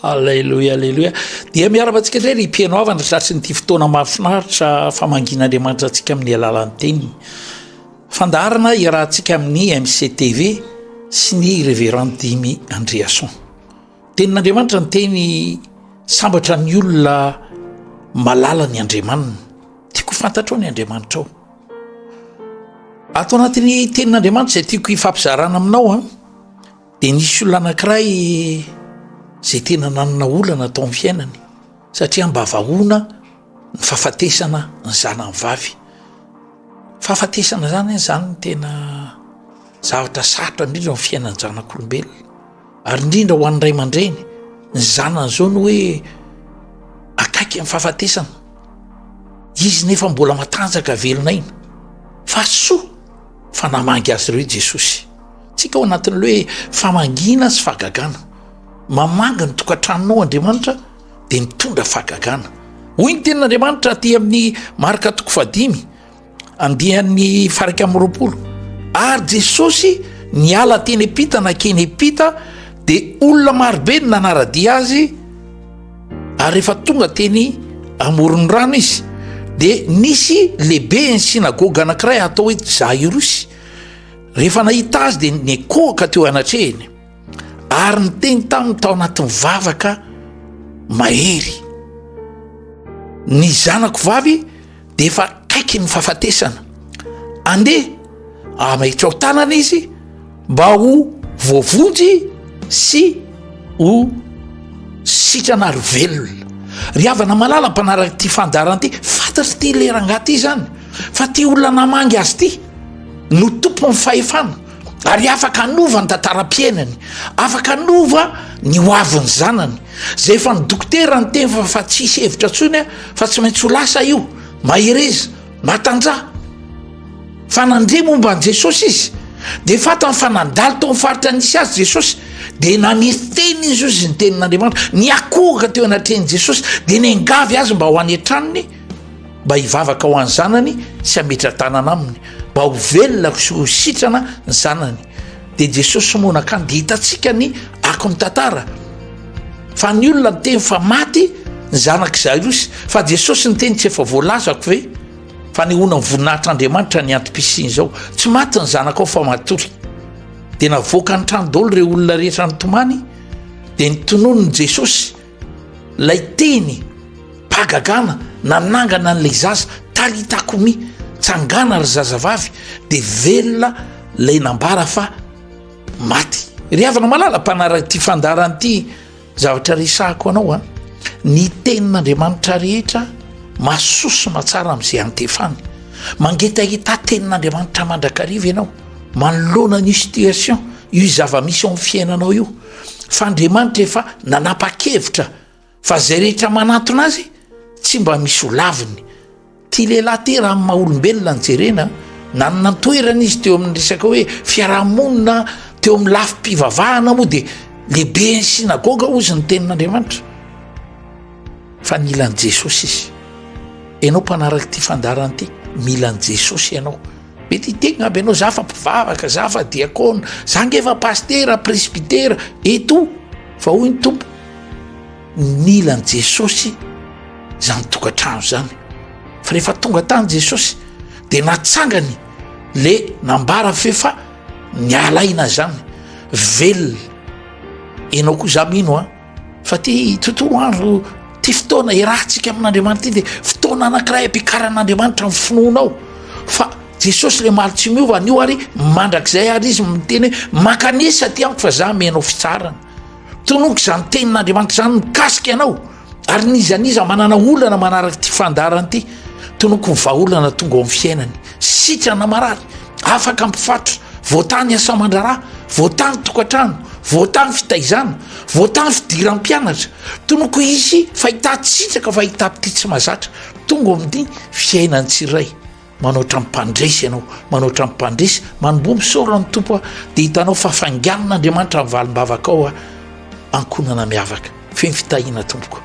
Alleloia, alleloia. Dia miara-vantsika indray ry mpianoavana satry nyity fotoana mahafinaritra famangin'Andriamanitra antsika amin'ny alalan'ny teniny. Fandarana iarahantsika amin'ny MCTV sy ny Révérend Dimy Andreasson. Tenin'Andriamanitra ny teny sambatra ny olona malala ny Andriamanina. Tiako fantatrao ny Andriamanitra ao. Ato anatin'ny tenin'Andriamanitra izay tiako hifampizarana aminao dia nisy olona anankiray zay tena nanana olana tao amin'ny fiainany satria mbavahoana ny fahafatesana ny zanany vavy. Fahafatesana zany ny tena zavatra sarotra indrindra amin'ny fiainan'ny zanak'olombelona, ary indrindra ho an'ny ray aman-dreny ny zanany zao ny hoe akaiky amin'ny fahafatesana, izy nefa mbola matanjaka velonaina fa soa fa namangy azy ireo Jesosy. Tsika ao anatin'le hoe famangina sy fahagagana, mamanga ny tokantranonao Andriamanitra dia mitondra fahagagana. Hoy ny tenin'Andriamanitra aty amin'ny Marka 5:5 andihan'ny 1:20, ary Jesosy niala teny Epita nakeny Epita dia olona marobe ny nanaradia azy, ary rehefa tonga teny amoron'ny rano izy dia nisy lehibe ny sinagoga anankiray atao hoe Jairus. Rehefa nahita azy dia nikohaka teo anatrehany, ary ny teny taminy tao anatin'ny vavaka mahery, ny zanako vavy dia efa kaiky ny fahafatesana, andeha mahitra ao tanana izy mba ho voavonjy sy ho sitrana ary velona. Ry havana malala mpanaraka ty fandarana ty, fantatry ty leranga ty zany fa ty olona namangy azy ty no tompo ny fahefana, ary afaka anova ny tantaram-piainany, afaka anova ny hoavin'ny zanany. Zay efa ny dokotera ny teny fa tsisy hevitra ntsony fa tsy maintsy ho lasa io, mahereza, matanjah. Fa nandre momba an' Jesosy izy dia fatany fa nandalo tao amin'ny faritra nisy azy Jesosy, dia namiteny izy ozy ny tenin'Andriamanitra, niakohaka teo anatrehan'i Jesosy dia niangavy azy mba ho any an-tranony, mba hivavaka ho an'ny zanany sy hametra tanana aminy, mba ho velona sy ho sitrana ny zanany. Dia Jesosy moa nakany dia hitantsika ny ako ny tantara fa ny olona ny teny fa maty ny zanak' Jairus, fa Jesosy ny teny tsy efa voalazako ve, fa ny ona ny voninahitr'Andriamanitra ny antom-pisiny zao, tsy maty ny zanakao fa matory. Dia navoaka ny trano daholo ireo olona rehetra nitomany, dia nitononony Jesosy lay teny mpahagagana nanangana n'lay zaza, talitakomi, tsangana ry zazavavy, dia velona lay nambara fa maty. Ry havana malala mpanaraka ty fandarany ty zavatra resahako anao ny tenin'Andriamanitra rehetra mahasosona tsara amin'izay antefany. Mangetahita tenin'Andriamanitra mandrakariva ianao, manoloana ny situation io zava-misy ao amin'ny fiainanao io, fa Andriamanitra efa nanapa-kevitra fa zay rehetra manatona azy tsy mba misy ho laviny. Ty lehilahy ty raha amin'ny maha-olombelona ny jerena, nanana toerana izy teo amin'ny resaka hoe fiarahamonina, teo amin'ny lafim-pivavahana moa dia lehibe ny sinagoga ozy ny tenin'Andriamanitra, fa nilan'i Jesosy izy. Ianao mpanaraka ty fandarana ty, milan'i Jesosy ianao. Mety hitegna aby ianao, za fa mpivavaka, za fa diakona, za ngefa pastera, presbitera, eto, fa hoy ny tompo, nilan'i Jesosy zany tokantrano zany. Fa rehefa tonga tany Jesosy dia natsangany le nambara fefa nialaina zany, velona. Ianao koa za mino fa ty tontolo andro, ty fotoana irahantsika amin'Andriamanitra ty dia fotoana anankiray ampikaran'Andriamanitra ny finoanao, fa Jesosy le maly tsy miova anio, ary mandrakizay ary izy miteny makanisa ty amiko fa za menao fitsarana. Tonoko zany tenin'Andriamanitra zany mikasika ianao, ary nizaniza manana olana manaraka ty fandarana ty, tonoko ny vahaolana tonga ao amin'ny fiainany, sitrana marary, afaka mpifatotra, voatany asa mandrarà, voatany tokantrano, voatany fitaizana, voatany fidiram-pianatra, tonoko izy fahitatsitraka fahitapity tsy mazatra, tonga amin'ny fiainany tsiray. Manoatra mimpandresy ianao, manoatra mimpandresy, manomboa misaorana ny tompo dia hitanao fa fanganan'Andriamanitra ny valim-bavaka ao ankonana miavaka. Feno fitahiana tompoko.